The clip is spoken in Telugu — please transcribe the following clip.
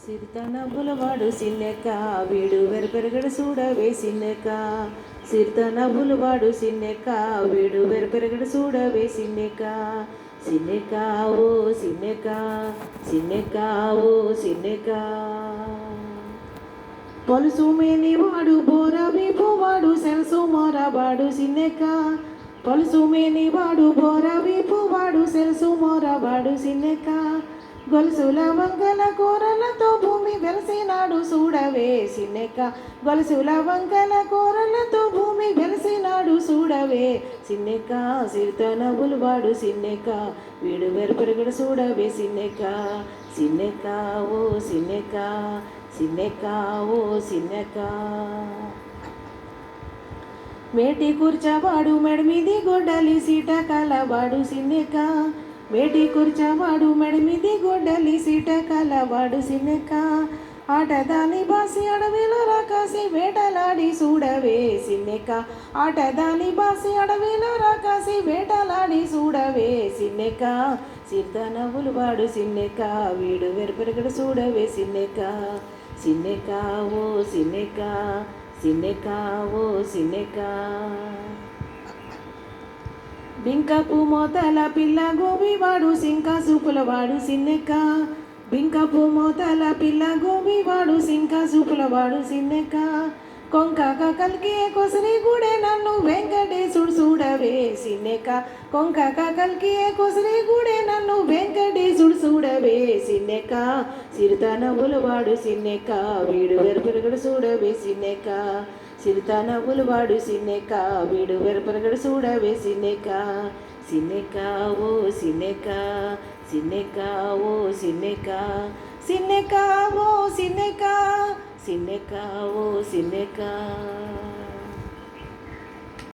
సిరితనవ్వులవాడు సిన్నెక్క వీడు వెరపెరగడు చూడవే సిన్నెక్క. సిరితనవ్వులవాడు సిన్నెక్క వీడు వెరపెరగడు చూడవే సిన్నెక్క. సిన్నెక్క ఓ సిన్నెక్క, సిన్నెక్క ఓ సిన్నెక్క. పలుసు మేనివాడు బోరవి పువ్వాడు సెల్సు మోరవాడు సిన్నెక్క. పలుసు మేనివాడు బోరవి పువ్వాడు సెల్సు మోరవాడు సిన్నెక్క. గొలుసుల వంకల కూరలతో భూమి వెలసినాడు చూడవే సిన్నెక్క. గొలుసుల వంకల కూరలతో భూమి వెలసినాడు చూడవే సిన్నెక్క. సిరితనవ్వులవాడు సిన్నెక్క వీడు వెరపెరగడు చూడవే సిన్నెక్క. సిన్నెక్క ఓ సిన్నెక్క, సిన్నెక్క ఓ సిన్నెక్క. మేటి కూర్చవాడు మెడమిది గొడ్డలి సీట కలవాడు సిన్నెక్క. మేటి కూర్చవాడు మెడమిది గొడ్డలి సీట కలవాడు సిన్నెక్క. ఆటదాని బాసి అడవిలో రాకాసి వేటలాడి చూడవే సిన్నెక్క. ఆటదాని బాసి అడవిలో రాకాసి వేటలాడి చూడవే సిన్నెక్క. సిరితనవ్వులవాడు సిన్నెక్క వీడు వెరపెరగడు చూడవే సిన్నెక్క. సిన్నెక్క ఓ సిన్నెక్క, సిన్నెక్క ఓ సిన్నెక్క. బింకపు మోతల పిల్ల గోబివాడు సింక సూపులవాడు సిన్నెక్క. బింకపు మోతల పిల్ల గోబివాడు సింక సూపులవాడు సిన్నెక్క. కొంకక కల్కి కొసరి గుడే నన్ను వెంకటేశుడు చూడవే సిన్నెక్క. కొంకక కల్కి కొసరి గుడే నన్ను వెంకటేశుడు చూడవే సిన్నెక్క. సిరితనవ్వులవాడు సిన్నెక్క వీడు వెరపెరగడు చూడవే సిన్నెక్క. సిరితనవ్వులవాడు సిన్నెక్క వీడు వెరపెరగడు చూడవే సిన్నెక్క. సిన్నెక్క ఓ సిన్నెక్క, సిన్నెక్క ఓ సిన్నెక్క. సిన్నెక్క ఓ సిన్నెక్క, సిన్నెక్క ఓ సిన్నెక్క.